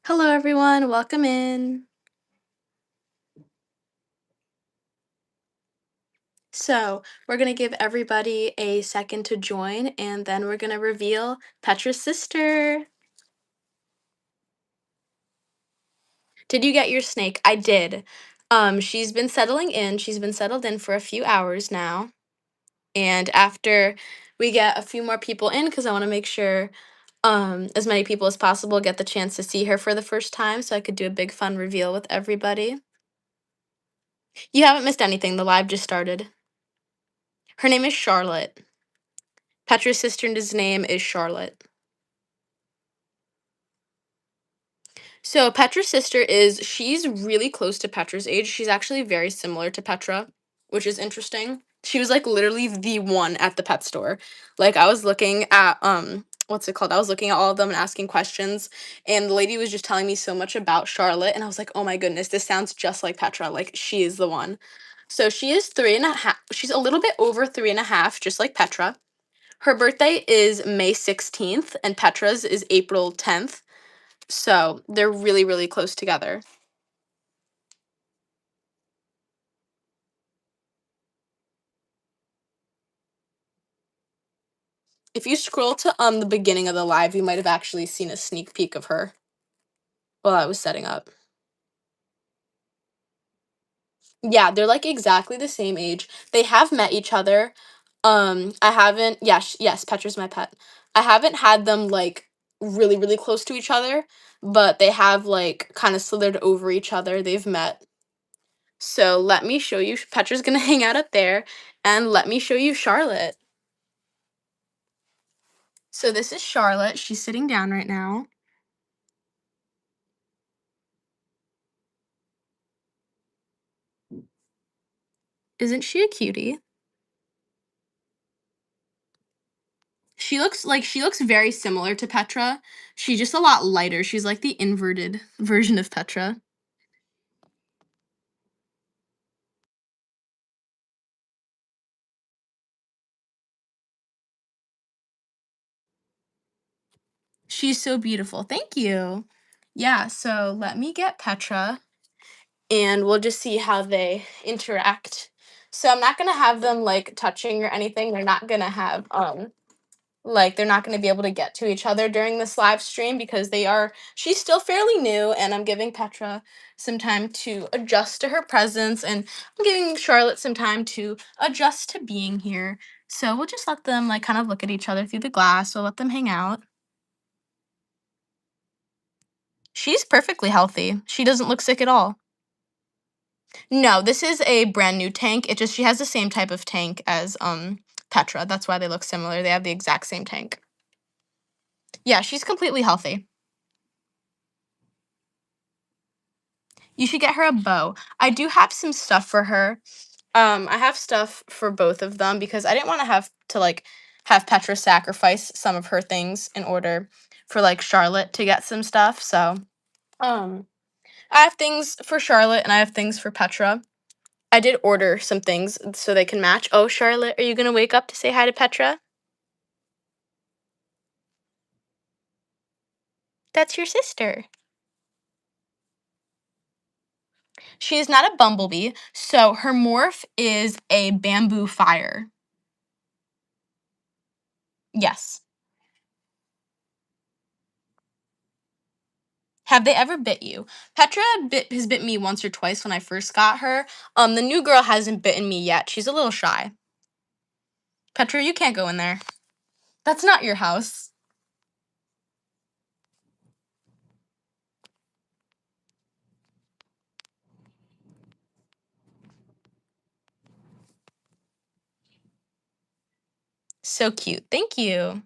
Hello, everyone. Welcome in. We're going to give everybody a second to join, and then we're going to reveal Petra's sister. Did you get your snake? I did. She's been settling in. She's been settled in for a few hours now. And after we get a few more people in, because I want to make sure as many people as possible get the chance to see her for the first time, so I could do a big fun reveal with everybody. You haven't missed anything. The live just started. Her name is Charlotte. Petra's sister's name is Charlotte. So Petra's sister she's really close to Petra's age. She's actually very similar to Petra, which is interesting. She was like literally the one at the pet store. Like I was looking at what's it called? I was looking at all of them and asking questions, and the lady was just telling me so much about Charlotte, and I was like, "Oh my goodness, this sounds just like Petra. Like she is the one." So she is 3.5. She's a little bit over 3.5, just like Petra. Her birthday is May 16th, and Petra's is April 10th. So they're really, really close together. If you scroll to the beginning of the live, you might have actually seen a sneak peek of her while I was setting up. Yeah, they're like exactly the same age. They have met each other. I haven't. Yes, Petra's my pet. I haven't had them like really, really close to each other, but they have like kind of slithered over each other. They've met. So let me show you. Petra's gonna hang out up there, and let me show you Charlotte. So this is Charlotte. She's sitting down right now. Isn't she a cutie? She looks very similar to Petra. She's just a lot lighter. She's like the inverted version of Petra. She's so beautiful. Thank you. Yeah, so let me get Petra and we'll just see how they interact. So I'm not gonna have them like touching or anything. They're not gonna have like they're not going to be able to get to each other during this live stream because she's still fairly new, and I'm giving Petra some time to adjust to her presence, and I'm giving Charlotte some time to adjust to being here. So we'll just let them like kind of look at each other through the glass. We'll let them hang out. She's perfectly healthy. She doesn't look sick at all. No, this is a brand new tank. She has the same type of tank as Petra. That's why they look similar. They have the exact same tank. Yeah, she's completely healthy. You should get her a bow. I do have some stuff for her. I have stuff for both of them because I didn't want to have Petra sacrifice some of her things in order for like Charlotte to get some stuff. So, um, I have things for Charlotte and I have things for Petra. I did order some things so they can match. Oh, Charlotte, are you gonna wake up to say hi to Petra? That's your sister. She is not a bumblebee, so her morph is a bamboo fire. Yes. Have they ever bit you? Petra has bit me once or twice when I first got her. The new girl hasn't bitten me yet. She's a little shy. Petra, you can't go in there. That's not your house. So cute. Thank you.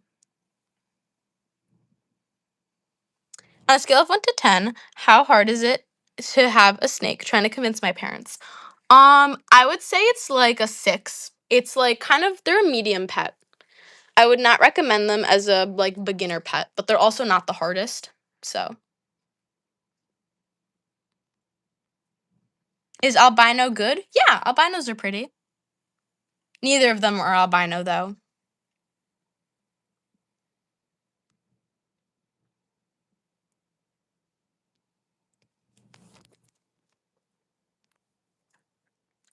On a scale of 1 to 10, how hard is it to have a snake? Trying to convince my parents. I would say it's like a 6. It's like they're a medium pet. I would not recommend them as a like beginner pet, but they're also not the hardest. So, is albino good? Yeah, albinos are pretty. Neither of them are albino though.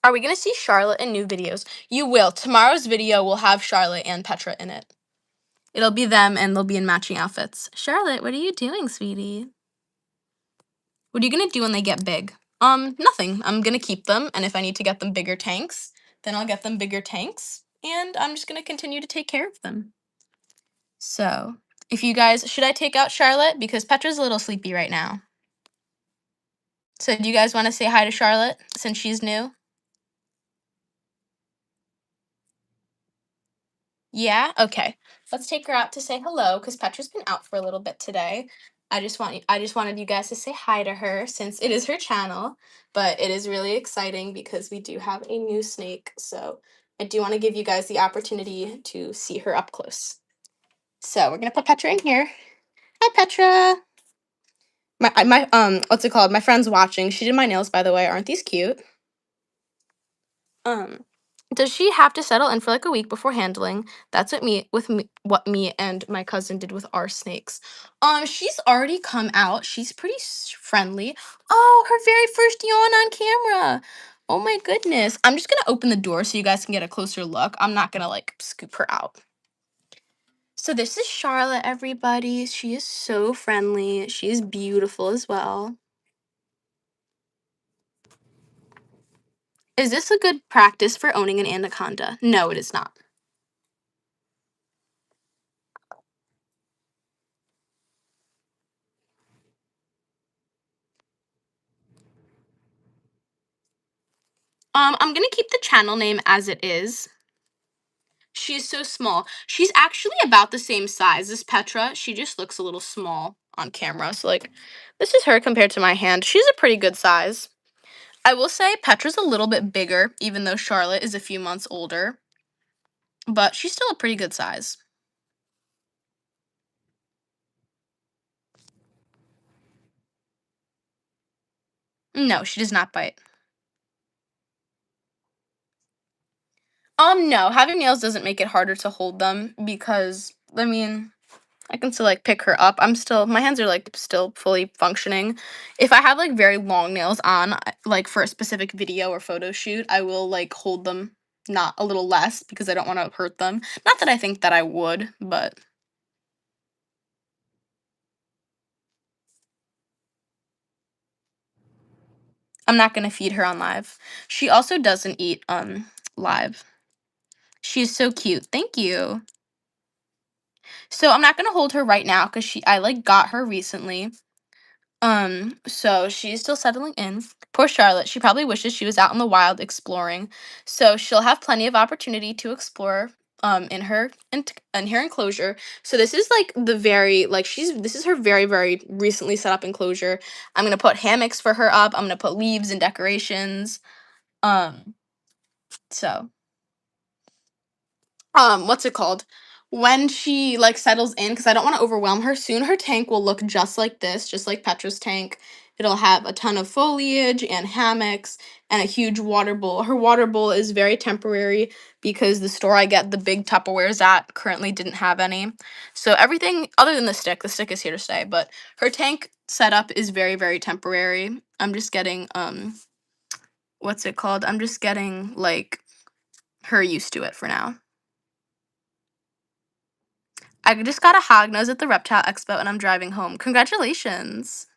Are we gonna see Charlotte in new videos? You will. Tomorrow's video will have Charlotte and Petra in it. It'll be them and they'll be in matching outfits. Charlotte, what are you doing, sweetie? What are you gonna do when they get big? Nothing. I'm gonna keep them, and if I need to get them bigger tanks, then I'll get them bigger tanks, and I'm just gonna continue to take care of them. So, if you guys, should I take out Charlotte? Because Petra's a little sleepy right now. So, do you guys want to say hi to Charlotte since she's new? Yeah? Okay. Let's take her out to say hello because Petra's been out for a little bit today. I just wanted you guys to say hi to her since it is her channel, but it is really exciting because we do have a new snake. So, I do want to give you guys the opportunity to see her up close. So, we're going to put Petra in here. Hi Petra. What's it called? My friend's watching. She did my nails, by the way. Aren't these cute? Um, does she have to settle in for like a week before handling? That's what me and my cousin did with our snakes. She's already come out. She's pretty friendly. Oh, her very first yawn on camera. Oh my goodness. I'm just gonna open the door so you guys can get a closer look. I'm not gonna like scoop her out. So this is Charlotte, everybody. She is so friendly. She is beautiful as well. Is this a good practice for owning an anaconda? No, it is not. I'm gonna keep the channel name as it is. She's so small. She's actually about the same size as Petra. She just looks a little small on camera. So like, this is her compared to my hand. She's a pretty good size. I will say Petra's a little bit bigger, even though Charlotte is a few months older. But she's still a pretty good size. No, she does not bite. No, having nails doesn't make it harder to hold them because, I mean, I can still like pick her up. My hands are like still fully functioning. If I have like very long nails on, like for a specific video or photo shoot, I will like hold them not a little less because I don't want to hurt them. Not that I think that I would, but I'm not going to feed her on live. She also doesn't eat live. She's so cute. Thank you. So I'm not going to hold her right now cuz I like got her recently. So she's still settling in. Poor Charlotte. She probably wishes she was out in the wild exploring. So she'll have plenty of opportunity to explore in her enclosure. So this is like the very like this is her very very recently set up enclosure. I'm going to put hammocks for her up. I'm going to put leaves and decorations. Um so what's it called, when she like settles in, because I don't want to overwhelm her, soon her tank will look just like this, just like Petra's tank. It'll have a ton of foliage and hammocks and a huge water bowl. Her water bowl is very temporary because the store I get the big Tupperwares at currently didn't have any. So everything other than the stick is here to stay, but her tank setup is very very temporary. I'm just getting what's it called, I'm just getting like her used to it for now. I just got a hog nose at the Reptile Expo and I'm driving home. Congratulations.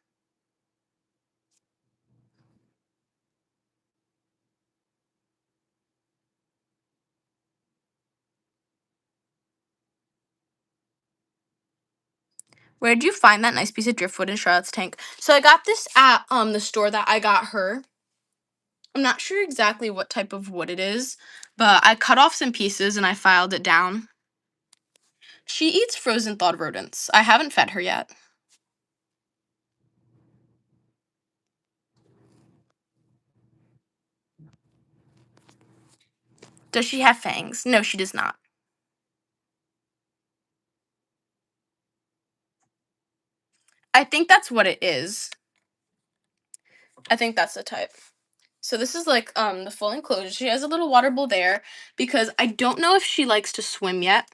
Where did you find that nice piece of driftwood in Charlotte's tank? So I got this at the store that I got her. I'm not sure exactly what type of wood it is, but I cut off some pieces and I filed it down. She eats frozen thawed rodents. I haven't fed her yet. Does she have fangs? No, she does not. I think that's what it is. I think that's the type. So this is like the full enclosure. She has a little water bowl there because I don't know if she likes to swim yet.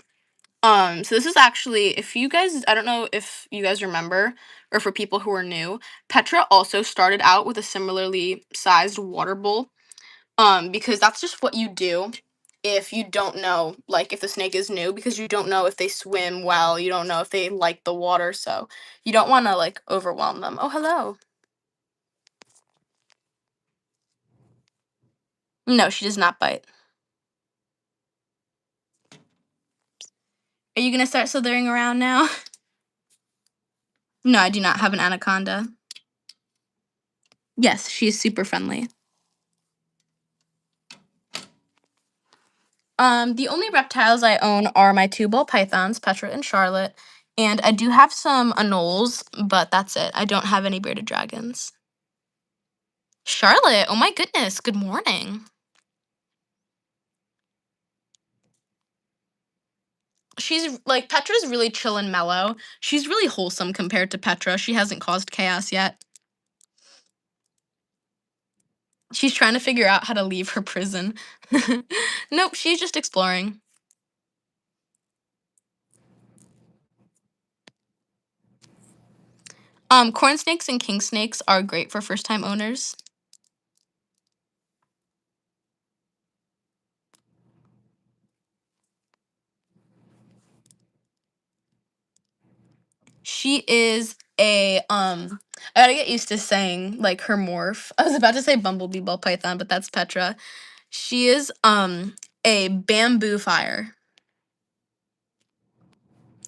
So this is actually, if you guys, I don't know if you guys remember, or for people who are new, Petra also started out with a similarly sized water bowl. Because that's just what you do if you don't know, like, if the snake is new, because you don't know if they swim well, you don't know if they like the water, so you don't want to, like, overwhelm them. Oh, hello. No, she does not bite. Are you gonna start slithering around now? No, I do not have an anaconda. Yes, she is super friendly. The only reptiles I own are my two ball pythons, Petra and Charlotte, and I do have some anoles, but that's it. I don't have any bearded dragons. Charlotte, oh my goodness, good morning. She's like, Petra's really chill and mellow. She's really wholesome compared to Petra. She hasn't caused chaos yet. She's trying to figure out how to leave her prison. Nope, she's just exploring. Corn snakes and king snakes are great for first time owners. She is I gotta get used to saying like her morph. I was about to say bumblebee ball python, but that's Petra. She is a bamboo fire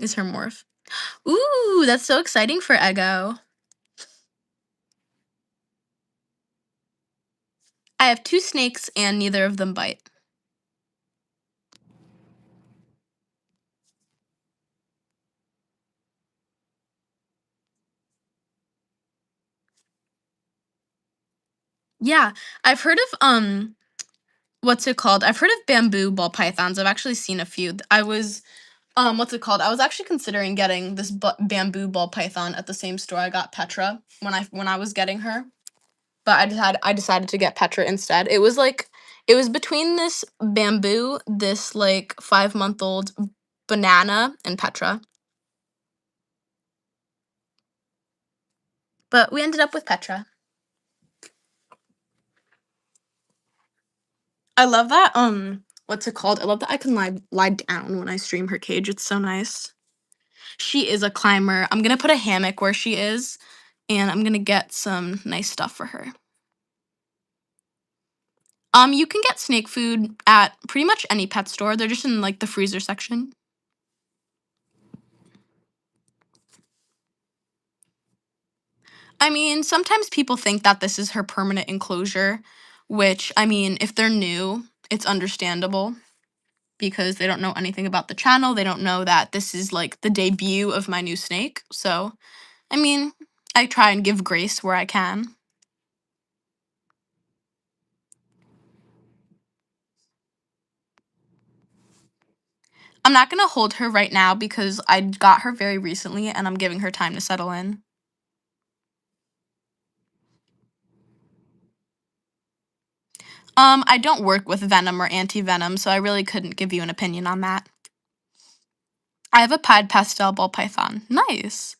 is her morph. Ooh, that's so exciting for Ego. I have two snakes and neither of them bite. Yeah, I've heard of what's it called? I've heard of bamboo ball pythons. I've actually seen a few. I was what's it called? I was actually considering getting this bamboo ball python at the same store I got Petra when I was getting her. But I decided to get Petra instead. It was between this bamboo, this like 5-month-old banana, and Petra. But we ended up with Petra. I love that what's it called? I love that I can lie down when I stream her cage. It's so nice. She is a climber. I'm gonna put a hammock where she is, and I'm gonna get some nice stuff for her. You can get snake food at pretty much any pet store. They're just in like the freezer section. I mean, sometimes people think that this is her permanent enclosure, which, I mean, if they're new, it's understandable because they don't know anything about the channel. They don't know that this is like the debut of my new snake. So, I mean, I try and give grace where I can. I'm not going to hold her right now because I got her very recently and I'm giving her time to settle in. I don't work with venom or anti-venom, so I really couldn't give you an opinion on that. I have a pied pastel ball python. Nice.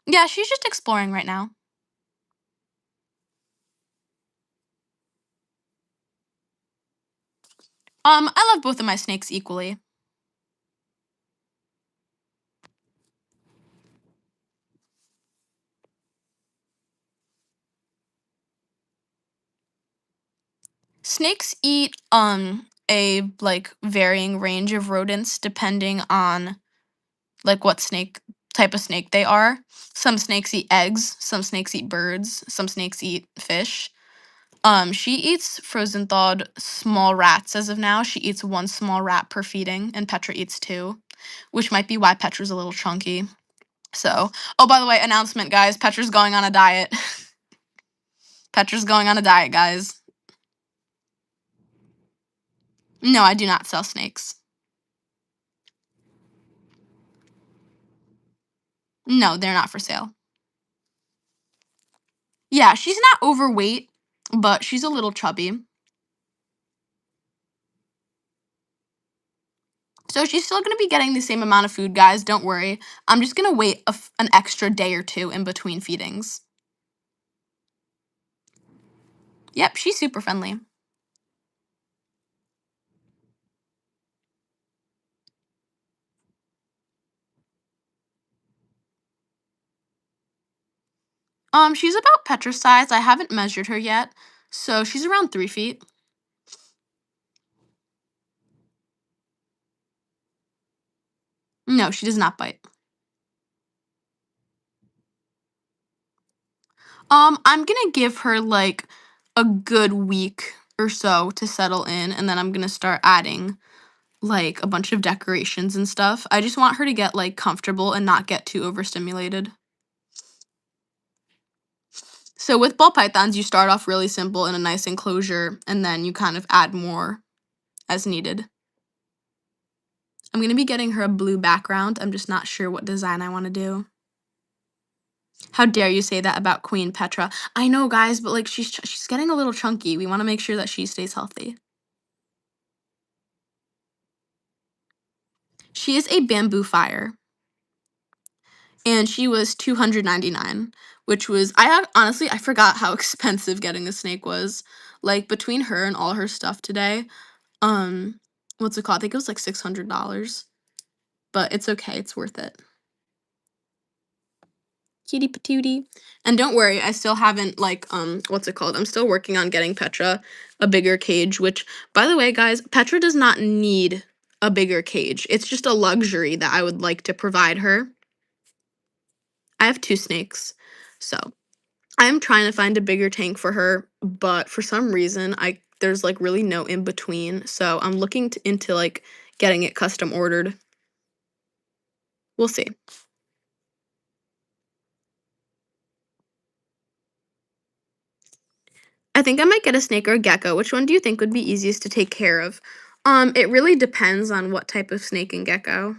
Yeah, she's just exploring right now. I love both of my snakes equally. Snakes eat a like varying range of rodents depending on like what snake type of snake they are. Some snakes eat eggs, some snakes eat birds, some snakes eat fish. She eats frozen thawed small rats as of now. She eats one small rat per feeding, and Petra eats two, which might be why Petra's a little chunky. So, oh, by the way, announcement, guys, Petra's going on a diet. Petra's going on a diet, guys. No, I do not sell snakes. No, they're not for sale. Yeah, she's not overweight, but she's a little chubby. So she's still going to be getting the same amount of food, guys. Don't worry. I'm just going to wait an extra day or two in between feedings. Yep, she's super friendly. She's about Petra's size. I haven't measured her yet, so she's around 3 feet. No, she does not bite. I'm gonna give her like a good week or so to settle in, and then I'm gonna start adding like a bunch of decorations and stuff. I just want her to get like comfortable and not get too overstimulated. So with ball pythons, you start off really simple in a nice enclosure, and then you kind of add more as needed. I'm gonna be getting her a blue background. I'm just not sure what design I want to do. How dare you say that about Queen Petra? I know, guys, but like she's getting a little chunky. We want to make sure that she stays healthy. She is a bamboo fire, and she was 299, which was honestly I forgot how expensive getting a snake was. Like between her and all her stuff today, um, what's it called? I think it was like $600, but it's okay. It's worth it. Cutie patootie. And don't worry, I still haven't like what's it called? I'm still working on getting Petra a bigger cage, which by the way, guys, Petra does not need a bigger cage. It's just a luxury that I would like to provide her. I have two snakes. So, I'm trying to find a bigger tank for her, but for some reason, there's like really no in between. So, I'm looking into like getting it custom ordered. We'll see. I think I might get a snake or a gecko. Which one do you think would be easiest to take care of? It really depends on what type of snake and gecko.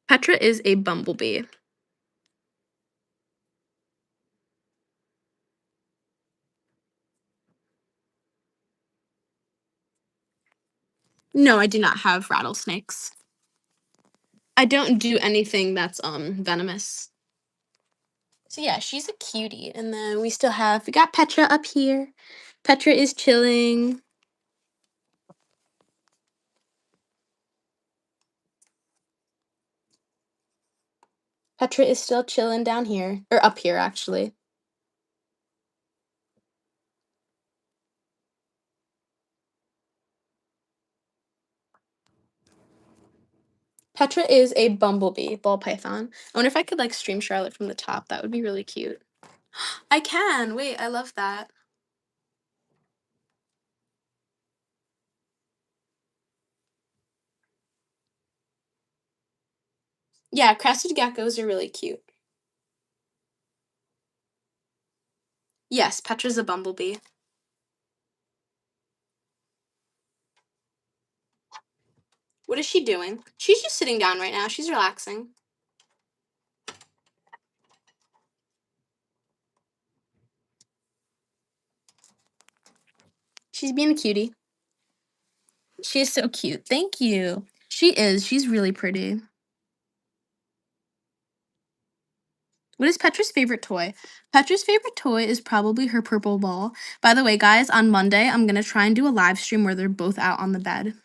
Petra is a bumblebee. No, I do not have rattlesnakes. I don't do anything that's venomous. So yeah, she's a cutie. And then we got Petra up here. Petra is chilling. Petra is still chilling down here, or up here actually. Petra is a bumblebee, ball python. I wonder if I could like stream Charlotte from the top. That would be really cute. I can. Wait, I love that. Yeah, crested geckos are really cute. Yes, Petra's a bumblebee. What is she doing? She's just sitting down right now. She's relaxing. She's being a cutie. She is so cute. Thank you. She is. She's really pretty. What is Petra's favorite toy? Petra's favorite toy is probably her purple ball. By the way, guys, on Monday, I'm going to try and do a live stream where they're both out on the bed.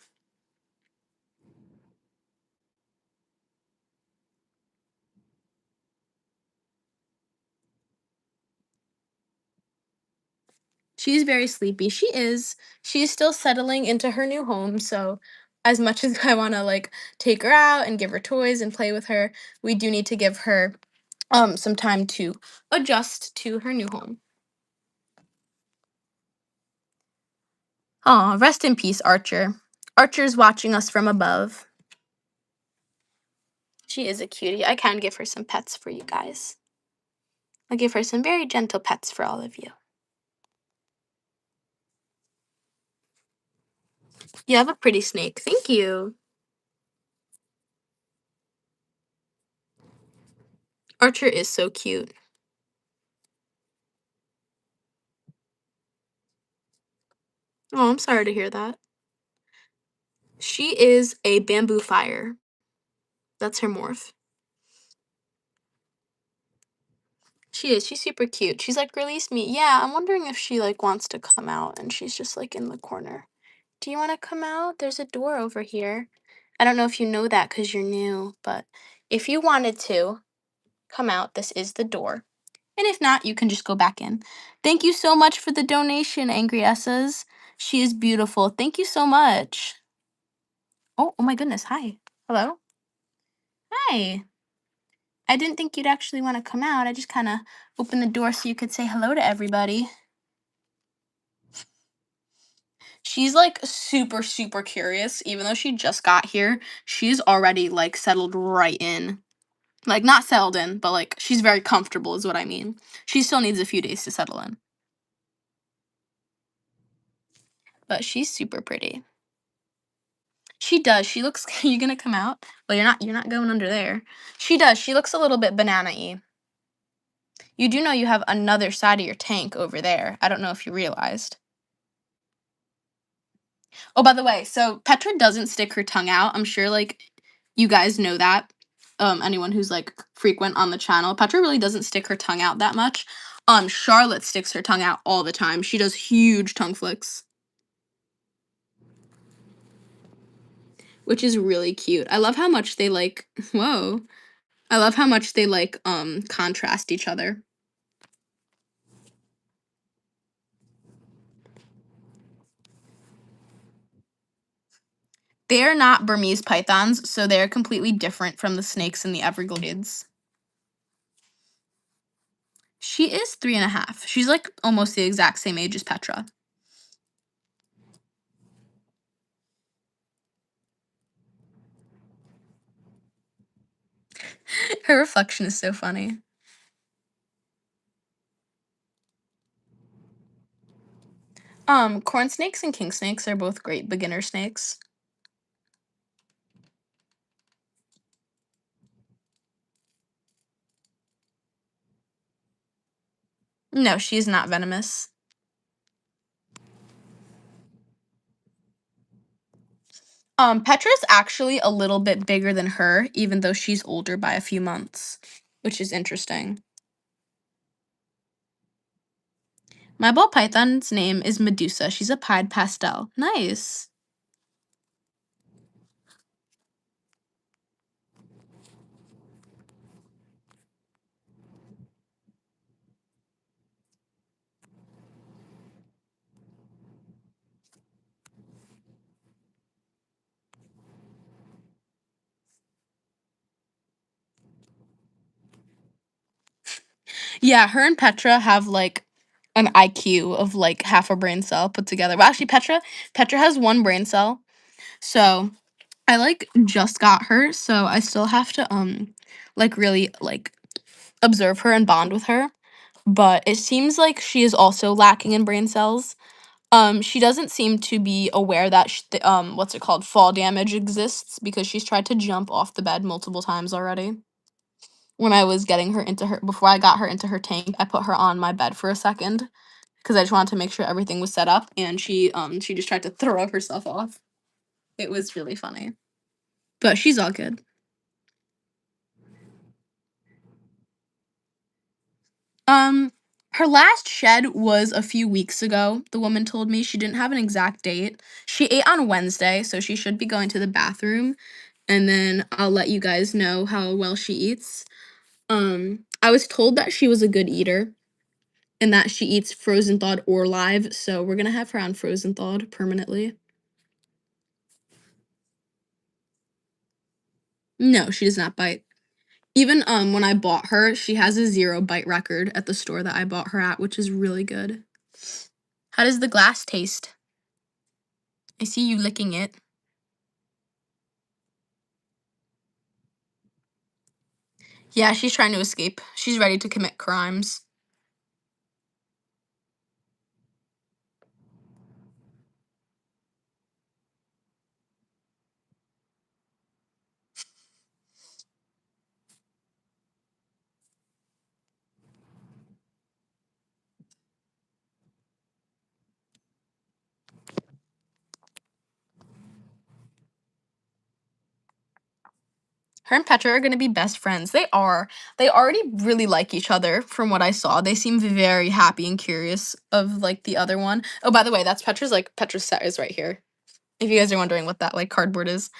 She's very sleepy. She is. She's still settling into her new home, so as much as I want to like take her out and give her toys and play with her, we do need to give her some time to adjust to her new home. Aw, rest in peace, Archer. Archer's watching us from above. She is a cutie. I can give her some pets for you guys. I'll give her some very gentle pets for all of you. You have a pretty snake. Thank you. Archer is so cute. Oh, I'm sorry to hear that. She is a bamboo fire. That's her morph. She is. She's super cute. She's like, release me. Yeah, I'm wondering if she like wants to come out and she's just like in the corner. Do you want to come out? There's a door over here. I don't know if you know that because you're new, but if you wanted to come out, this is the door. And if not, you can just go back in. Thank you so much for the donation, Angry Essas. She is beautiful. Thank you so much. Oh my goodness. Hi. Hello. Hi. I didn't think you'd actually want to come out. I just kind of opened the door so you could say hello to everybody. She's like super, super curious. Even though she just got here, she's already like settled right in. Like, not settled in, but like she's very comfortable, is what I mean. She still needs a few days to settle in. But she's super pretty. She does. She looks you gonna come out? Well, you're not going under there. She does. She looks a little bit banana-y. You do know you have another side of your tank over there. I don't know if you realized. Oh, by the way, so Petra doesn't stick her tongue out. I'm sure like you guys know that. Anyone who's like frequent on the channel, Petra really doesn't stick her tongue out that much. Charlotte sticks her tongue out all the time. She does huge tongue flicks, which is really cute. I love how much they like whoa. I love how much they like contrast each other. They're not Burmese pythons, so they're completely different from the snakes in the Everglades. She is 3.5. She's like almost the exact same age as Petra. Her reflection is so funny. Corn snakes and king snakes are both great beginner snakes. No, she's not venomous. Petra's actually a little bit bigger than her, even though she's older by a few months, which is interesting. My ball python's name is Medusa. She's a pied pastel. Nice. Yeah, her and Petra have like an IQ of like half a brain cell put together. Well, actually, Petra has one brain cell. So I like just got her, so I still have to like really like observe her and bond with her. But it seems like she is also lacking in brain cells. She doesn't seem to be aware that what's it called, fall damage exists because she's tried to jump off the bed multiple times already. When I was getting her into her before I got her into her tank, I put her on my bed for a second because I just wanted to make sure everything was set up, and she just tried to throw herself off. It was really funny, but she's all good. Um, her last shed was a few weeks ago. The woman told me she didn't have an exact date. She ate on Wednesday, so she should be going to the bathroom, and then I'll let you guys know how well she eats. I was told that she was a good eater and that she eats frozen thawed or live, so we're gonna have her on frozen thawed permanently. No, she does not bite. Even when I bought her, she has a 0 bite record at the store that I bought her at, which is really good. How does the glass taste? I see you licking it. Yeah, she's trying to escape. She's ready to commit crimes. Her and Petra are gonna be best friends. They are. They already really like each other from what I saw. They seem very happy and curious of, like, the other one. Oh, by the way, that's Petra's set is right here, if you guys are wondering what that, like, cardboard is.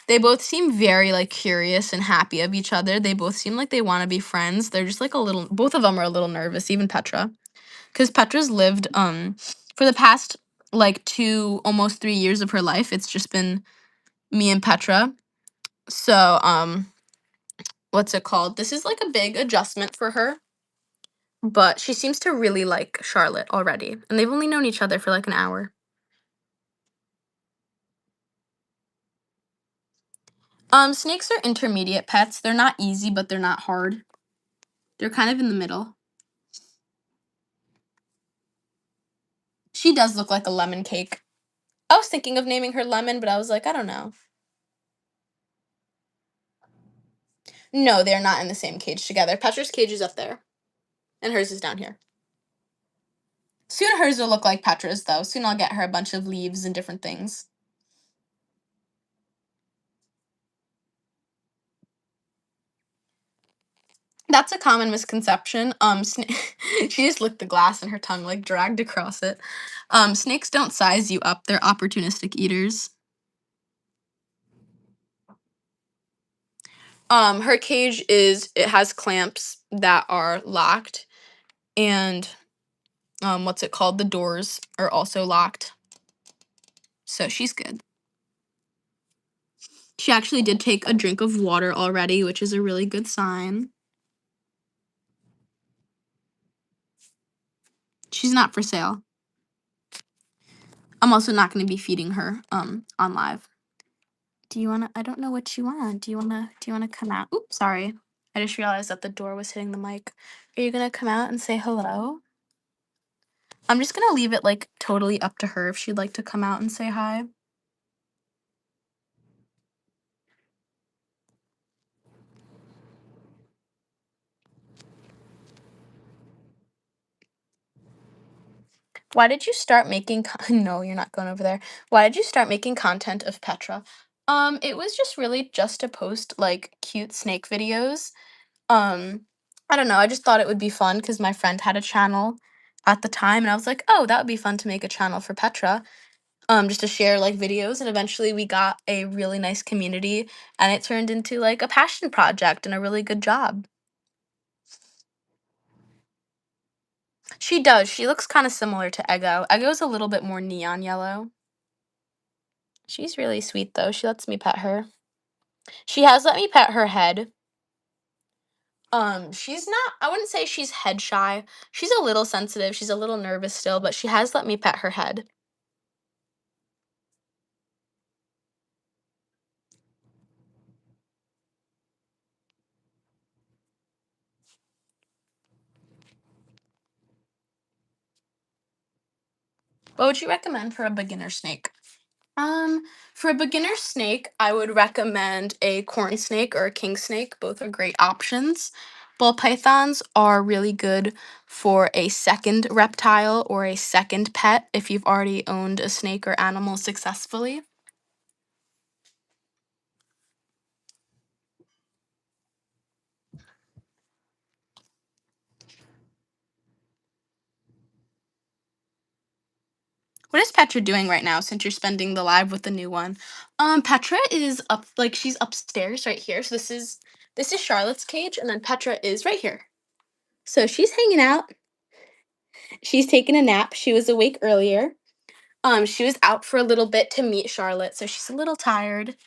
They both seem very, like, curious and happy of each other. They both seem like they wanna be friends. They're just, like, a little both of them are a little nervous, even Petra, because Petra's lived, for the past, like, 2, almost 3 years of her life, it's just been me and Petra. So, what's it called? This is, like, a big adjustment for her, but she seems to really like Charlotte already, and they've only known each other for, like, an hour. Snakes are intermediate pets. They're not easy, but they're not hard. They're kind of in the middle. She does look like a lemon cake. I was thinking of naming her Lemon, but I was like, I don't know. No, they're not in the same cage together. Petra's cage is up there, and hers is down here. Soon hers will look like Petra's, though. Soon I'll get her a bunch of leaves and different things. That's a common misconception. She just licked the glass and her tongue like dragged across it. Snakes don't size you up. They're opportunistic eaters. Her cage it has clamps that are locked, and what's it called? The doors are also locked. So she's good. She actually did take a drink of water already, which is a really good sign. She's not for sale. I'm also not going to be feeding her on live. Do you wanna? I don't know what you want. Do you wanna come out? Oops, sorry. I just realized that the door was hitting the mic. Are you gonna come out and say hello? I'm just gonna leave it like totally up to her if she'd like to come out and say hi. Why did you start making no, you're not going over there. Why did you start making content of Petra? It was just really just to post like cute snake videos. Um, I don't know, I just thought it would be fun because my friend had a channel at the time and I was like, "Oh, that would be fun to make a channel for Petra." Just to share like videos, and eventually we got a really nice community and it turned into like a passion project and a really good job. She does. She looks kind of similar to Eggo. Eggo's a little bit more neon yellow. She's really sweet though. She lets me pet her. She has let me pet her head. She's not, I wouldn't say she's head shy. She's a little sensitive. She's a little nervous still, but she has let me pet her head. What would you recommend for a beginner snake? Um, for a beginner snake, I would recommend a corn snake or a king snake. Both are great options. Ball pythons are really good for a second reptile or a second pet if you've already owned a snake or animal successfully. What is Petra doing right now since you're spending the live with the new one? Petra is up, like she's upstairs right here. So this is Charlotte's cage, and then Petra is right here. So she's hanging out. She's taking a nap. She was awake earlier. She was out for a little bit to meet Charlotte, so she's a little tired.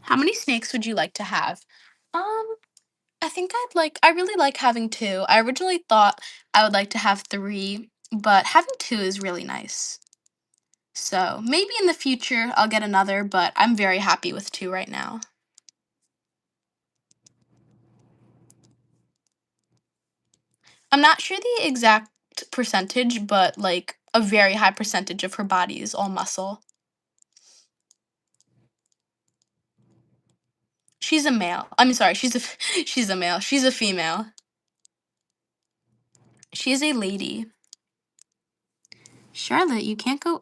How many snakes would you like to have? Um, I really like having two. I originally thought I would like to have three, but having two is really nice. So maybe in the future I'll get another, but I'm very happy with two right now. I'm not sure the exact percentage, but like a very high percentage of her body is all muscle. She's a male. I'm sorry, she's a male. She's a female. She is a lady. Charlotte, you can't go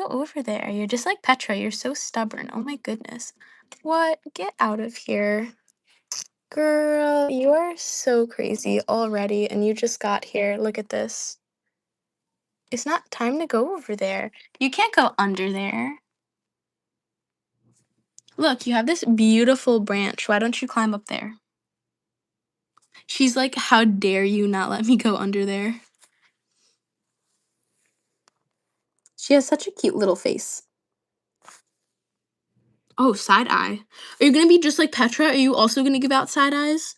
over there. You're just like Petra. You're so stubborn. Oh my goodness. What? Get out of here. Girl, you are so crazy already, and you just got here. Look at this. It's not time to go over there. You can't go under there. Look, you have this beautiful branch. Why don't you climb up there? She's like, how dare you not let me go under there? She has such a cute little face. Oh, side eye. Are you gonna be just like Petra? Are you also gonna give out side eyes?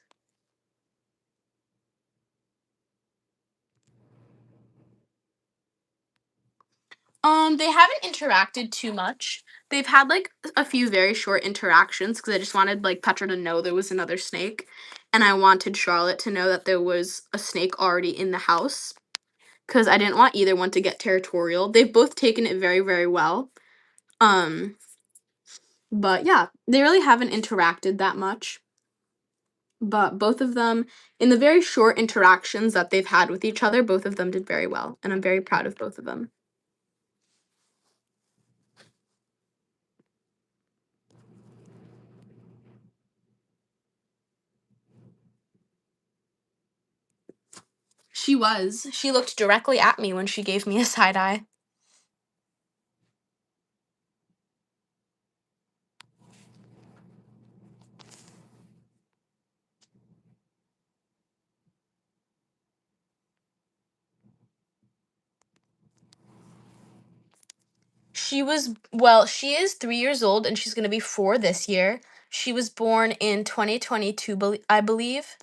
They haven't interacted too much. They've had like a few very short interactions because I just wanted like Petra to know there was another snake, and I wanted Charlotte to know that there was a snake already in the house because I didn't want either one to get territorial. They've both taken it very, very well. Um, but yeah, they really haven't interacted that much. But both of them, in the very short interactions that they've had with each other, both of them did very well, and I'm very proud of both of them. She was. She looked directly at me when she gave me a side eye. She is 3 years old and she's going to be 4 this year. She was born in 2022, I believe.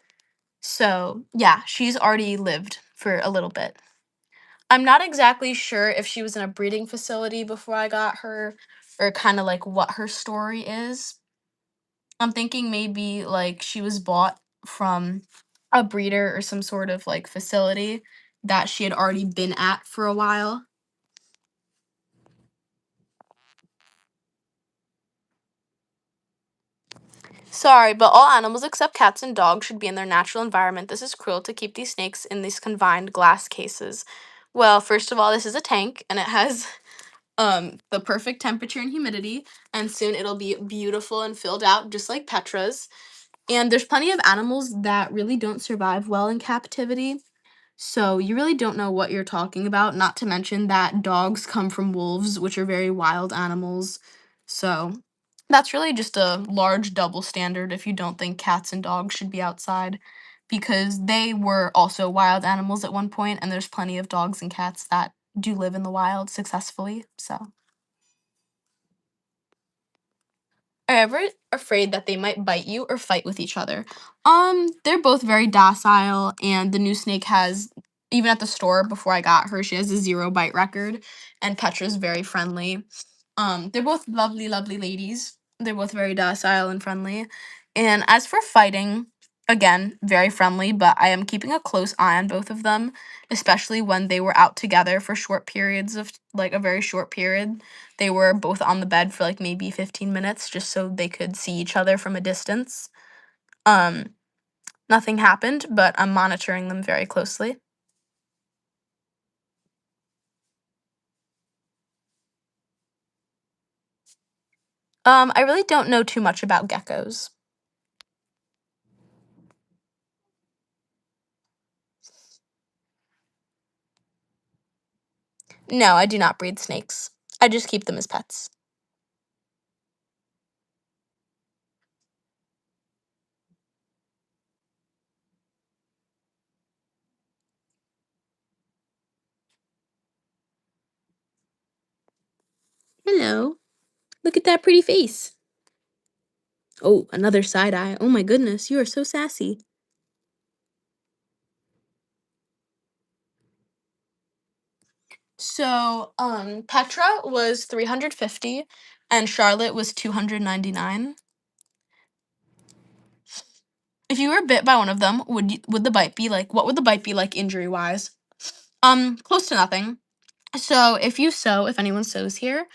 So, yeah, she's already lived for a little bit. I'm not exactly sure if she was in a breeding facility before I got her or kind of like what her story is. I'm thinking maybe like she was bought from a breeder or some sort of like facility that she had already been at for a while. Sorry, but all animals except cats and dogs should be in their natural environment. This is cruel to keep these snakes in these confined glass cases. Well, first of all, this is a tank and it has the perfect temperature and humidity, and soon it'll be beautiful and filled out just like Petra's. And there's plenty of animals that really don't survive well in captivity. So you really don't know what you're talking about, not to mention that dogs come from wolves, which are very wild animals. So that's really just a large double standard if you don't think cats and dogs should be outside because they were also wild animals at one point and there's plenty of dogs and cats that do live in the wild successfully. So are you ever afraid that they might bite you or fight with each other? They're both very docile, and the new snake has, even at the store before I got her, she has a 0 bite record, and Petra's very friendly. They're both lovely, lovely ladies. They're both very docile and friendly. And as for fighting, again, very friendly, but I am keeping a close eye on both of them, especially when they were out together for short periods of, like, a very short period. They were both on the bed for, like, maybe 15 minutes just so they could see each other from a distance. Um, Nothing happened, but I'm monitoring them very closely. I really don't know too much about geckos. No, I do not breed snakes. I just keep them as pets. Hello. Look at that pretty face. Oh, another side eye. Oh my goodness, you are so sassy. So, Petra was 350 and Charlotte was 299. If you were bit by one of them, would the bite be like, what would the bite be like injury-wise? Close to nothing. So, if anyone sews here,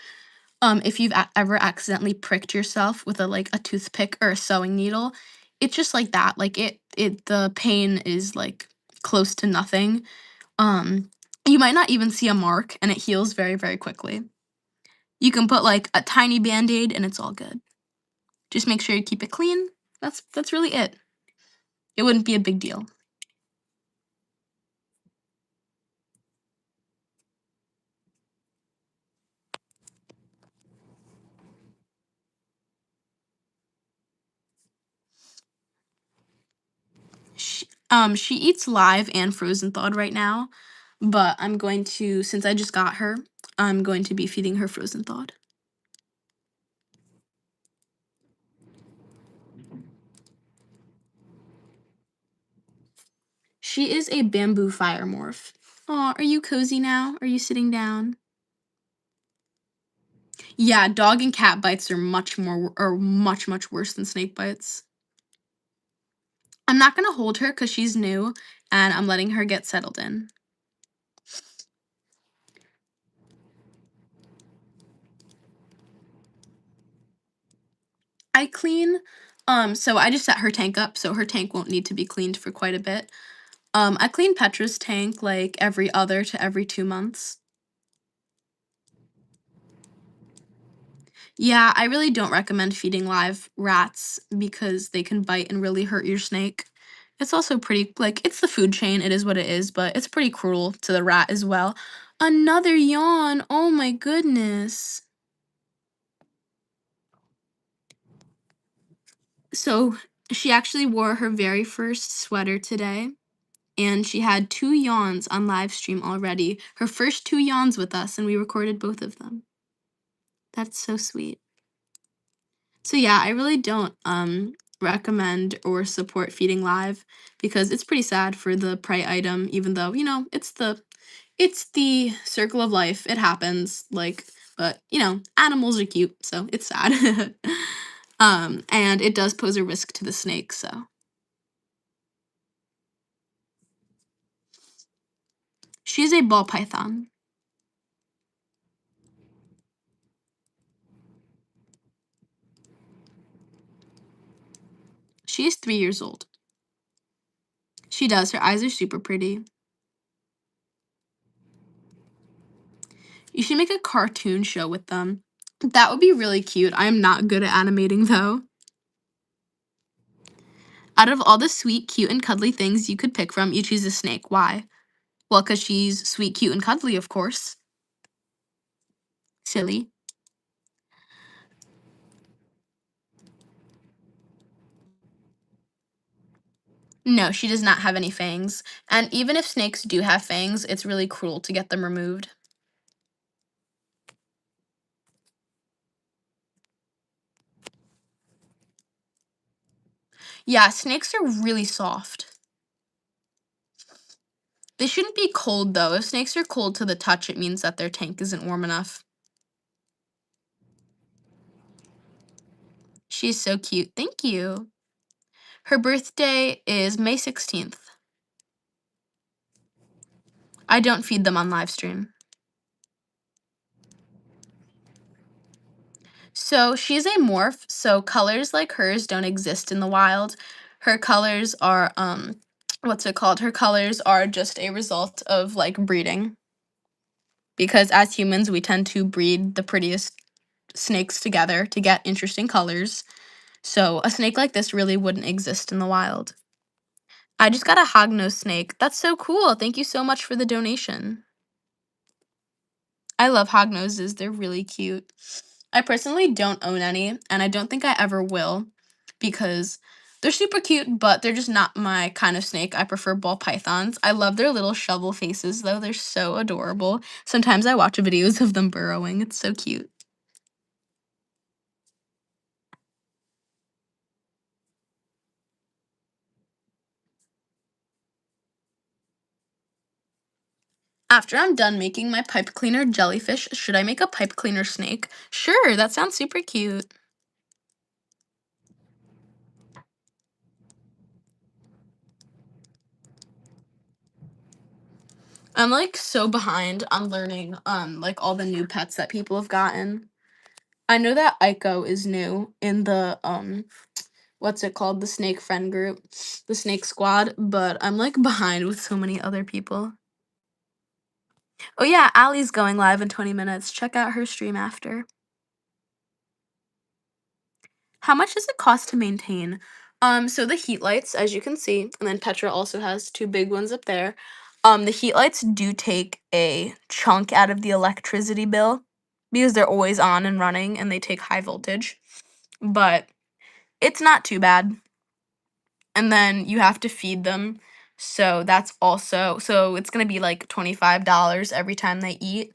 If you've ever accidentally pricked yourself with a toothpick or a sewing needle, it's just like that. Like the pain is like close to nothing. Um, you might not even see a mark, and it heals very, very quickly. You can put like a tiny band-aid and it's all good. Just make sure you keep it clean. That's really it. It wouldn't be a big deal. She eats live and frozen thawed right now, but I'm going to, since I just got her, I'm going to be feeding her frozen thawed. She is a bamboo fire morph. Aw, are you cozy now? Are you sitting down? Yeah, dog and cat bites are much, much worse than snake bites. I'm not gonna hold her because she's new and I'm letting her get settled in. I clean, so I just set her tank up so her tank won't need to be cleaned for quite a bit. I clean Petra's tank like every other to every 2 months. Yeah, I really don't recommend feeding live rats because they can bite and really hurt your snake. It's also pretty, like, it's the food chain, it is what it is, but it's pretty cruel to the rat as well. Another yawn, oh my goodness. So, she actually wore her very first sweater today, and she had 2 yawns on live stream already. Her first 2 yawns with us, and we recorded both of them. That's so sweet. So yeah, I really don't recommend or support feeding live because it's pretty sad for the prey item, even though, it's the circle of life. It happens, like, but animals are cute, so it's sad. And it does pose a risk to the snake, so she's a ball python. She is 3 years old. She does. Her eyes are super pretty. You should make a cartoon show with them. That would be really cute. I am not good at animating though. Out of all the sweet, cute, and cuddly things you could pick from, you choose a snake. Why? Well, because she's sweet, cute, and cuddly, of course. Silly. No, she does not have any fangs. And even if snakes do have fangs, it's really cruel to get them removed. Yeah, snakes are really soft. They shouldn't be cold, though. If snakes are cold to the touch, it means that their tank isn't warm enough. She's so cute. Thank you. Her birthday is May 16th. I don't feed them on live stream. So she's a morph, so colors like hers don't exist in the wild. Her colors are what's it called? Her colors are just a result of like breeding. Because as humans, we tend to breed the prettiest snakes together to get interesting colors. So a snake like this really wouldn't exist in the wild. I just got a hognose snake. That's so cool. Thank you so much for the donation. I love hognoses. They're really cute. I personally don't own any, and I don't think I ever will because they're super cute, but they're just not my kind of snake. I prefer ball pythons. I love their little shovel faces, though. They're so adorable. Sometimes I watch videos of them burrowing. It's so cute. After I'm done making my pipe cleaner jellyfish, should I make a pipe cleaner snake? Sure, that sounds super cute. I'm like so behind on learning like all the new pets that people have gotten. I know that Aiko is new in the what's it called? The snake friend group, the snake squad, but I'm like behind with so many other people. Oh yeah, Allie's going live in 20 minutes. Check out her stream after. How much does it cost to maintain? So the heat lights, as you can see, and then Petra also has two big ones up there. The heat lights do take a chunk out of the electricity bill because they're always on and running and they take high voltage. But it's not too bad. And then you have to feed them. So that's also so it's gonna be like $25 every time they eat.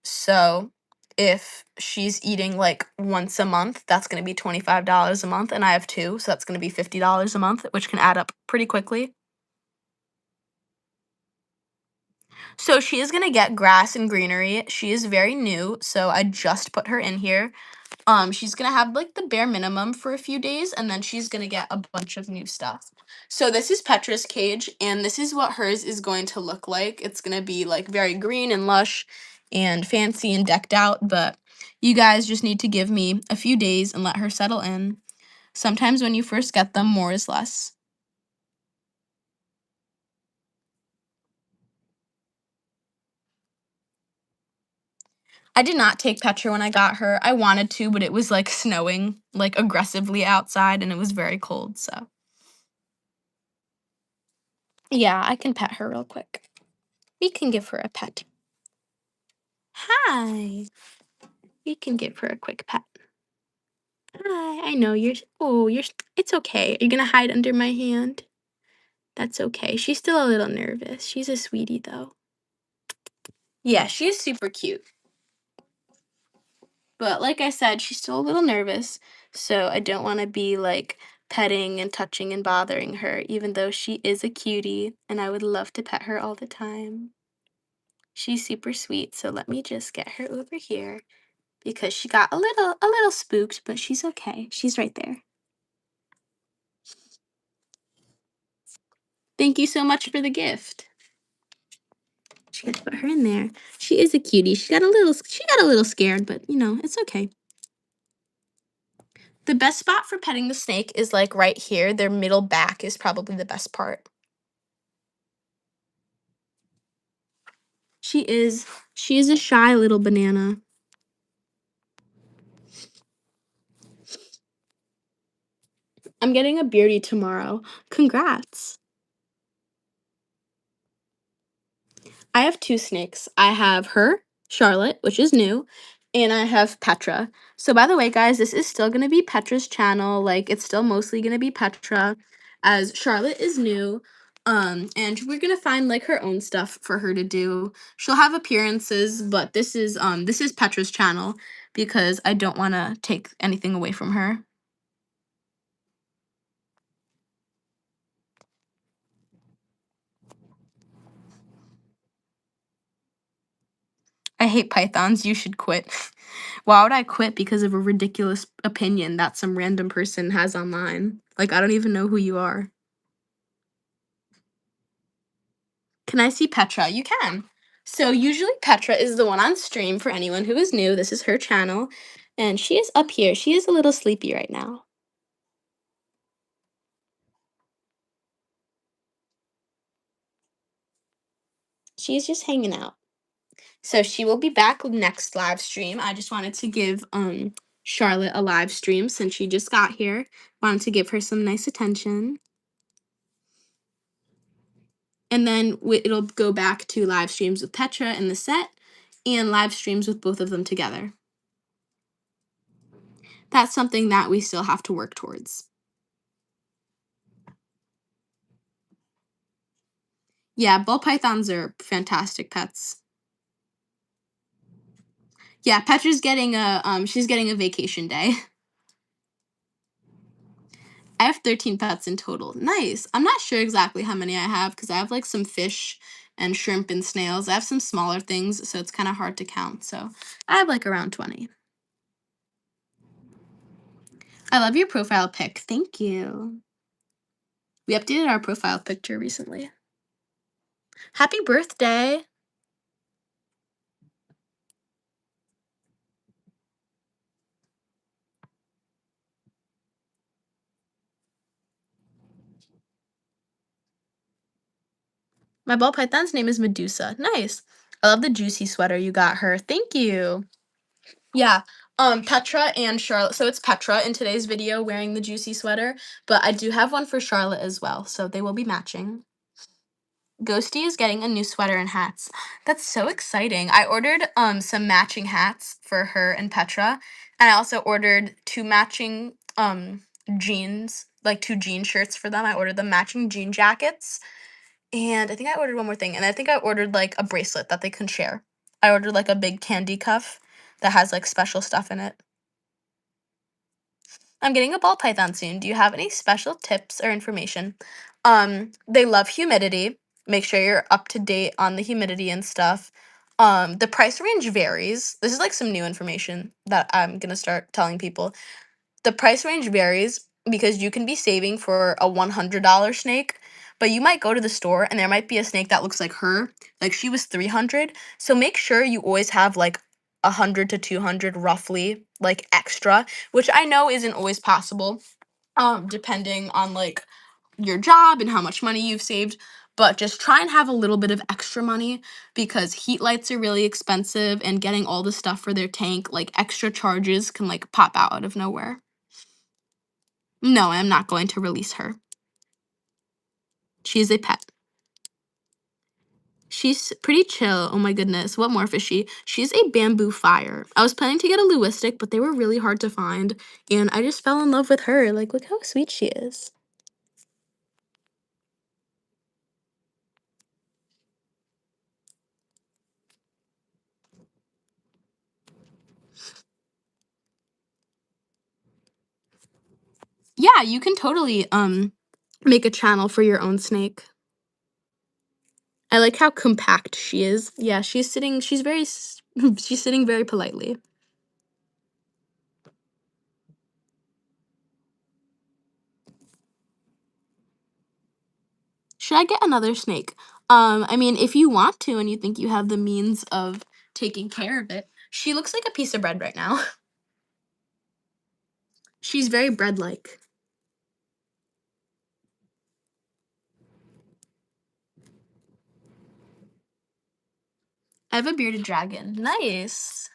So if she's eating like once a month, that's going to be $25 a month. And I have two, so that's going to be $50 a month, which can add up pretty quickly. So she is going to get grass and greenery. She is very new, so I just put her in here. She's gonna have like the bare minimum for a few days, and then she's gonna get a bunch of new stuff. So this is Petra's cage, and this is what hers is going to look like. It's gonna be like very green and lush and fancy and decked out, but you guys just need to give me a few days and let her settle in. Sometimes when you first get them, more is less. I did not take Petra when I got her. I wanted to, but it was like snowing like aggressively outside and it was very cold, so. Yeah, I can pet her real quick. We can give her a pet. Hi. We can give her a quick pet. Hi. I know it's okay. Are you gonna hide under my hand? That's okay. She's still a little nervous. She's a sweetie though. Yeah, she's super cute. But like I said, she's still a little nervous. So I don't want to be like petting and touching and bothering her, even though she is a cutie and I would love to pet her all the time. She's super sweet. So let me just get her over here, because she got a little spooked, but she's okay. She's right there. Thank you so much for the gift. She got to put her in there. She is a cutie. She got a little scared, but you know, it's okay. The best spot for petting the snake is like right here. Their middle back is probably the best part. She is a shy little banana. I'm getting a beardy tomorrow. Congrats. I have two snakes. I have her, Charlotte, which is new, and I have Petra. So by the way, guys, this is still going to be Petra's channel. Like, it's still mostly going to be Petra, as Charlotte is new. And we're going to find like her own stuff for her to do. She'll have appearances, but this is Petra's channel because I don't want to take anything away from her. I hate pythons. You should quit. Why would I quit because of a ridiculous opinion that some random person has online? Like, I don't even know who you are. Can I see Petra? You can. So, usually Petra is the one on stream for anyone who is new. This is her channel. And she is up here. She is a little sleepy right now. She's just hanging out. So, she will be back next live stream. I just wanted to give Charlotte a live stream since she just got here. Wanted to give her some nice attention. And then it'll go back to live streams with Petra and the set, and live streams with both of them together. That's something that we still have to work towards. Yeah, ball pythons are fantastic pets. Yeah, Petra's getting she's getting a vacation day. I have 13 pets in total. Nice. I'm not sure exactly how many I have because I have like some fish and shrimp and snails. I have some smaller things, so it's kind of hard to count. So I have like around 20. I love your profile pic. Thank you. We updated our profile picture recently. Happy birthday. My ball python's name is Medusa. Nice. I love the juicy sweater you got her. Thank you. Yeah. Petra and Charlotte. So it's Petra in today's video wearing the juicy sweater, but I do have one for Charlotte as well, so they will be matching. Ghosty is getting a new sweater and hats. That's so exciting. I ordered some matching hats for her and Petra, and I also ordered two matching jeans, like two jean shirts for them. I ordered them matching jean jackets, and I think I ordered one more thing, and I think I ordered like a bracelet that they can share. I ordered like a big candy cuff that has like special stuff in it. I'm getting a ball python soon. Do you have any special tips or information? They love humidity. Make sure you're up to date on the humidity and stuff. The price range varies. This is like some new information that I'm gonna start telling people. The price range varies because you can be saving for a $100 snake, but you might go to the store and there might be a snake that looks like her. Like she was 300. So make sure you always have like 100 to 200 roughly like extra, which I know isn't always possible depending on like your job and how much money you've saved, but just try and have a little bit of extra money because heat lights are really expensive and getting all the stuff for their tank, like extra charges can like pop out of nowhere. No, I'm not going to release her. She is a pet. She's pretty chill. Oh my goodness. What morph is she? She's a bamboo fire. I was planning to get a Lewistic, but they were really hard to find. And I just fell in love with her. Like, look how sweet she is. Yeah, you can totally make a channel for your own snake. I like how compact she is. Yeah, she's sitting she's sitting very politely. Should I get another snake? I mean, if you want to and you think you have the means of taking care of it. She looks like a piece of bread right now. She's very bread-like. I have a bearded dragon. Nice.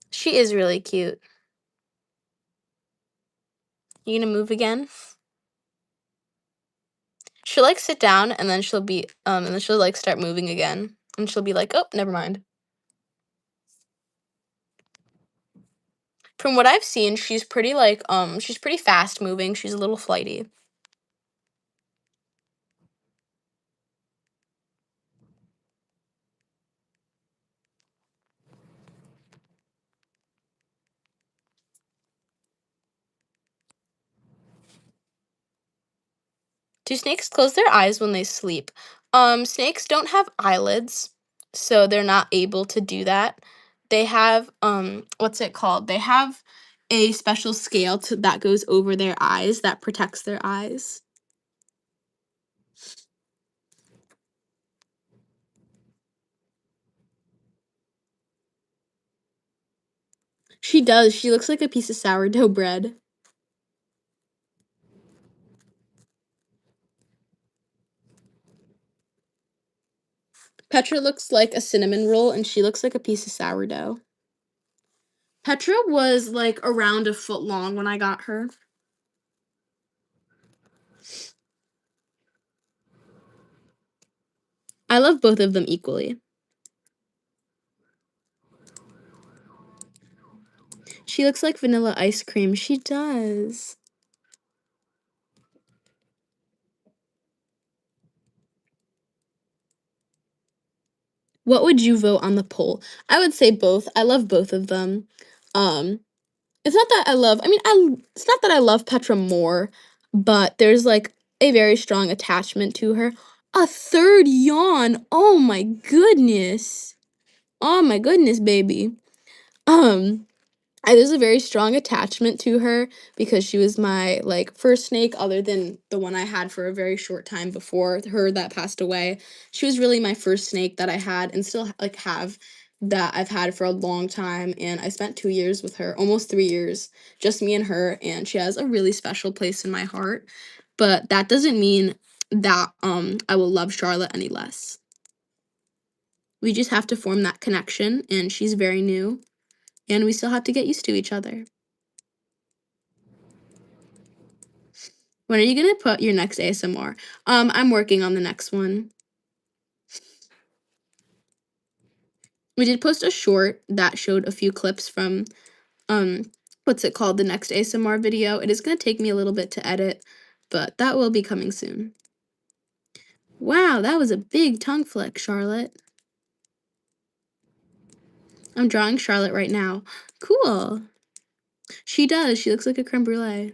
She is really cute. You gonna move again? She'll like sit down and then she'll like start moving again. And she'll be like, oh, never mind. From what I've seen, she's pretty like she's pretty fast moving. She's a little flighty. Do snakes close their eyes when they sleep? Snakes don't have eyelids, so they're not able to do that. They have what's it called? They have a special that goes over their eyes that protects their eyes. She does. She looks like a piece of sourdough bread. Petra looks like a cinnamon roll, and she looks like a piece of sourdough. Petra was like around a foot long when I got her. I love both of them equally. She looks like vanilla ice cream. She does. What would you vote on the poll? I would say both. I love both of them. Um, it's not that I love, I mean, it's not that I love Petra more, but there's like a very strong attachment to her. A third yawn. Oh my goodness. Oh my goodness, baby. Um, There's a very strong attachment to her because she was my like first snake other than the one I had for a very short time before her that passed away. She was really my first snake that I had and still like have that I've had for a long time, and I spent 2 years with her, almost 3 years, just me and her, and she has a really special place in my heart. But that doesn't mean that I will love Charlotte any less. We just have to form that connection, and she's very new, and we still have to get used to each other. When are you gonna put your next ASMR? I'm working on the next one. We did post a short that showed a few clips from what's it called? The next ASMR video. It is gonna take me a little bit to edit, but that will be coming soon. Wow, that was a big tongue flick, Charlotte. I'm drawing Charlotte right now. Cool. She does. She looks like a creme brulee.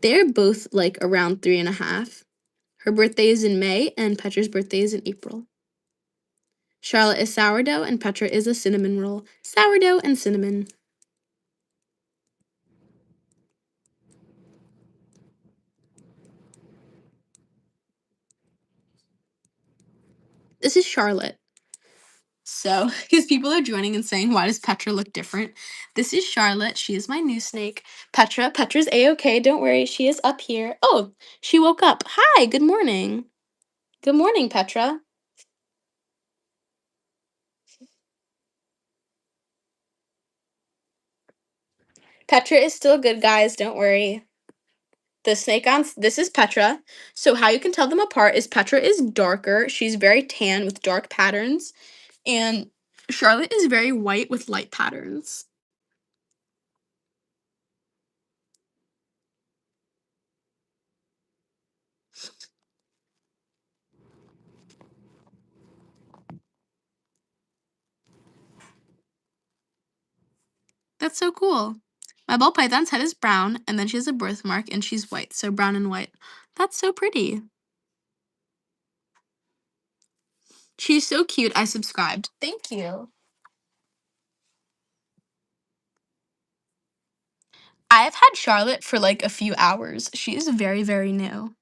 They're both like around 3.5. Her birthday is in May, and Petra's birthday is in April. Charlotte is sourdough, and Petra is a cinnamon roll. Sourdough and cinnamon. This is Charlotte. So, because people are joining and saying, why does Petra look different? This is Charlotte. She is my new snake. Petra's A-okay. Don't worry. She is up here. Oh, she woke up. Hi, good morning. Good morning, Petra. Petra is still good, guys. Don't worry. This is Petra. So how you can tell them apart is Petra is darker. She's very tan with dark patterns. And Charlotte is very white with light patterns. That's so cool. My ball python's head is brown, and then she has a birthmark, and she's white, so brown and white. That's so pretty. She's so cute, I subscribed. Thank you. I've had Charlotte for like a few hours. She is very, very new.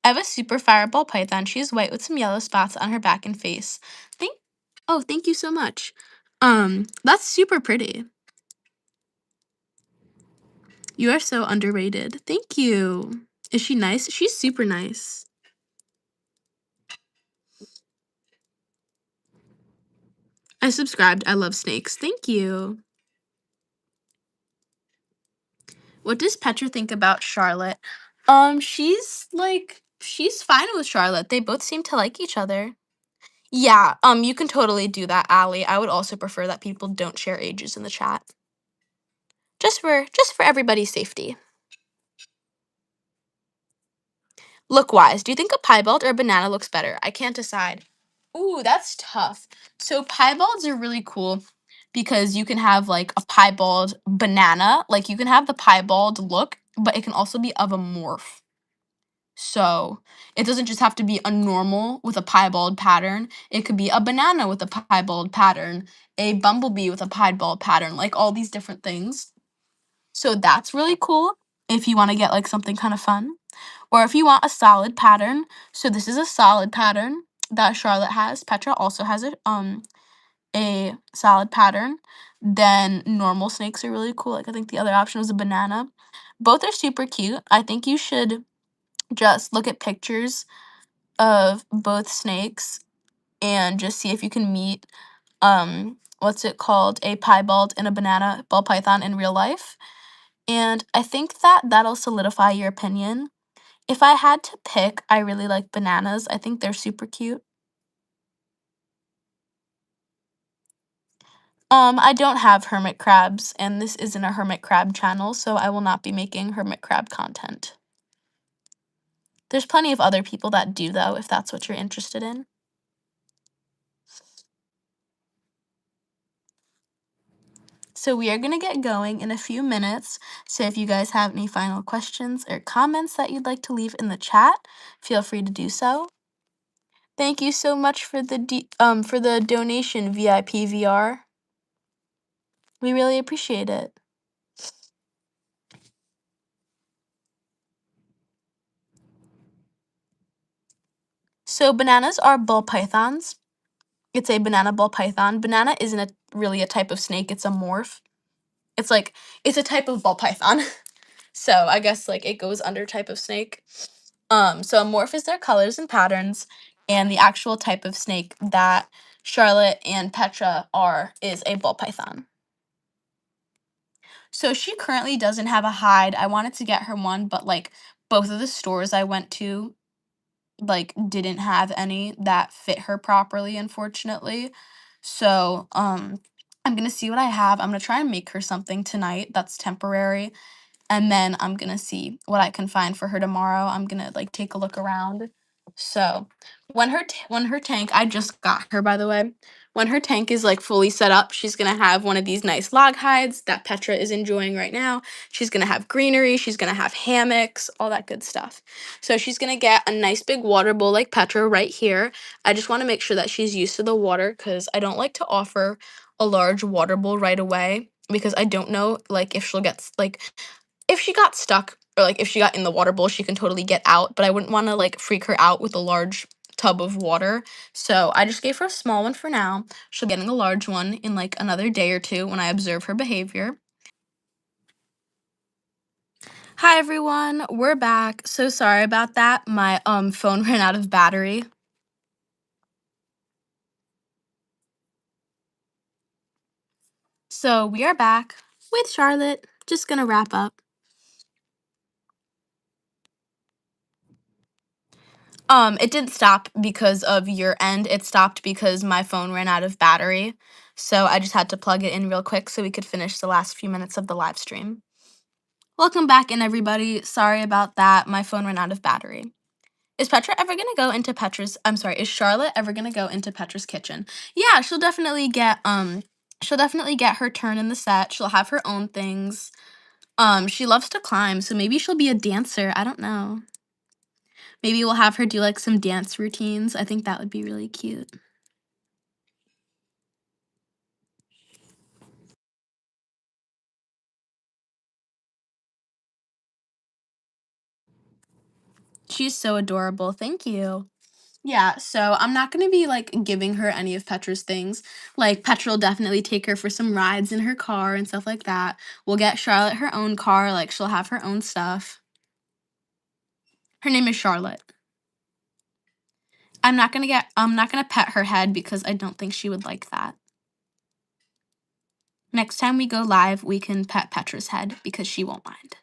I have a super fireball python. She's white with some yellow spots on her back and face. Thank you so much. That's super pretty. You are so underrated. Thank you. Is she nice? She's super nice. I subscribed. I love snakes. Thank you. What does Petra think about Charlotte? She's fine with Charlotte. They both seem to like each other. Yeah, you can totally do that, Allie. I would also prefer that people don't share ages in the chat. Just for everybody's safety. Look-wise, do you think a piebald or a banana looks better? I can't decide. Ooh, that's tough. So piebalds are really cool because you can have like a piebald banana. Like you can have the piebald look, but it can also be of a morph. So it doesn't just have to be a normal with a piebald pattern. It could be a banana with a piebald pattern, a bumblebee with a piebald pattern, like all these different things. So that's really cool if you want to get like something kind of fun. Or if you want a solid pattern. So this is a solid pattern that Charlotte has. Petra also has a solid pattern. Then normal snakes are really cool. Like I think the other option was a banana. Both are super cute. I think you should just look at pictures of both snakes and just see if you can meet what's it called, a piebald and a banana ball python in real life. And I think that that'll solidify your opinion. If I had to pick, I really like bananas. I think they're super cute. I don't have hermit crabs, and this isn't a hermit crab channel, so I will not be making hermit crab content. There's plenty of other people that do, though, if that's what you're interested in. So we are going to get going in a few minutes. So if you guys have any final questions or comments that you'd like to leave in the chat, feel free to do so. Thank you so much for the donation, VIP VR. We really appreciate it. So bananas are ball pythons. It's a banana ball python. Banana isn't really a type of snake, it's a morph. It's a type of ball python. So I guess like it goes under type of snake. So a morph is their colors and patterns, and the actual type of snake that Charlotte and Petra are is a ball python. So she currently doesn't have a hide. I wanted to get her one, but like both of the stores I went to like didn't have any that fit her properly, unfortunately. So I'm gonna see what I have. I'm gonna try and make her something tonight that's temporary, and then I'm gonna see what I can find for her tomorrow. I'm gonna like take a look around. So when her tank, I just got her, by the way. When her tank is like fully set up, she's gonna have one of these nice log hides that Petra is enjoying right now. She's gonna have greenery, she's gonna have hammocks, all that good stuff. So she's gonna get a nice big water bowl like Petra right here. I just want to make sure that she's used to the water because I don't like to offer a large water bowl right away because I don't know like if she'll get like if she got stuck or like if she got in the water bowl, she can totally get out, but I wouldn't want to like freak her out with a large tub of water. So I just gave her a small one for now. She'll be getting a large one in like another day or two when I observe her behavior. Hi everyone, we're back. So sorry about that. My phone ran out of battery. So we are back with Charlotte. Just gonna wrap up. It didn't stop because of your end. It stopped because my phone ran out of battery. So I just had to plug it in real quick so we could finish the last few minutes of the live stream. Welcome back in, everybody. Sorry about that. My phone ran out of battery. Is Petra ever gonna go into Petra's? I'm sorry. Is Charlotte ever gonna go into Petra's kitchen? Yeah, she'll definitely get her turn in the set. She'll have her own things. She loves to climb, so maybe she'll be a dancer. I don't know. Maybe we'll have her do like some dance routines. I think that would be really cute. She's so adorable. Thank you. Yeah, so I'm not gonna be like giving her any of Petra's things. Like Petra will definitely take her for some rides in her car and stuff like that. We'll get Charlotte her own car, like she'll have her own stuff. Her name is Charlotte. I'm not gonna pet her head because I don't think she would like that. Next time we go live, we can pet Petra's head because she won't mind.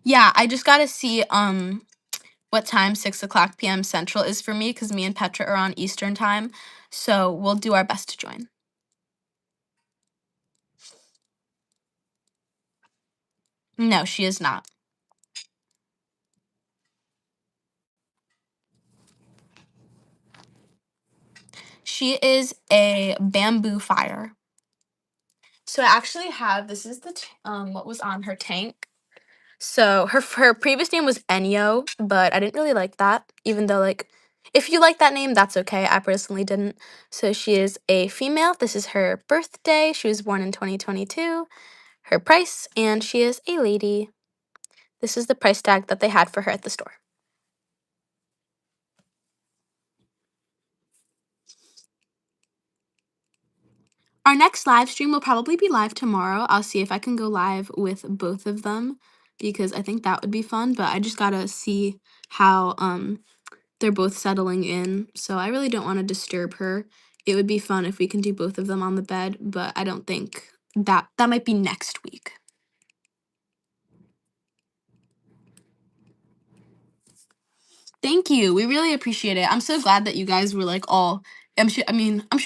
Yeah, I just gotta see what time 6 o'clock p.m. Central is for me because me and Petra are on Eastern time. So we'll do our best to join. No, she is not. She is a bamboo fire. So I actually have this is what was on her tank. So her previous name was Enyo, but I didn't really like that. Even though like if you like that name, that's okay. I personally didn't. So she is a female. This is her birthday. She was born in 2022. Her price, and she is a lady. This is the price tag that they had for her at the store. Our next live stream will probably be live tomorrow. I'll see if I can go live with both of them because I think that would be fun, but I just gotta see how they're both settling in. So I really don't want to disturb her. It would be fun if we can do both of them on the bed, but I don't think that might be next week. Thank you. We really appreciate it. I'm so glad that you guys were like all I'm sure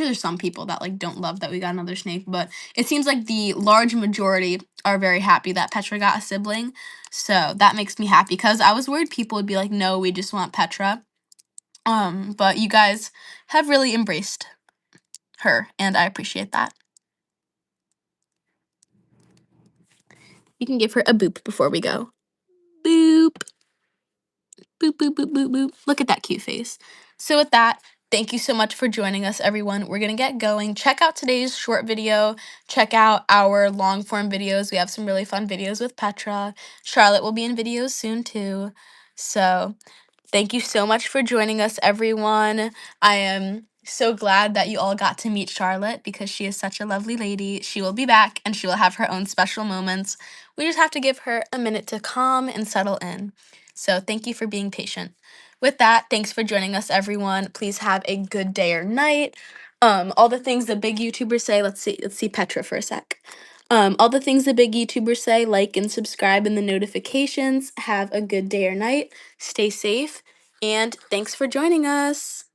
there's some people that, like, don't love that we got another snake, but it seems like the large majority are very happy that Petra got a sibling, so that makes me happy. Cause I was worried people would be like, "No, we just want Petra." But you guys have really embraced her, and I appreciate that. You can give her a boop before we go. Boop. Boop, boop, boop, boop, boop. Look at that cute face. So with that, thank you so much for joining us, everyone. We're going to get going. Check out today's short video. Check out our long form videos. We have some really fun videos with Petra. Charlotte will be in videos soon too. So thank you so much for joining us, everyone. I am so glad that you all got to meet Charlotte because she is such a lovely lady. She will be back and she will have her own special moments. We just have to give her a minute to calm and settle in. So thank you for being patient. With that, thanks for joining us, everyone. Please have a good day or night. All the things the big YouTubers say. Let's see Petra for a sec. All the things the big YouTubers say, like and subscribe and the notifications. Have a good day or night. Stay safe, and thanks for joining us.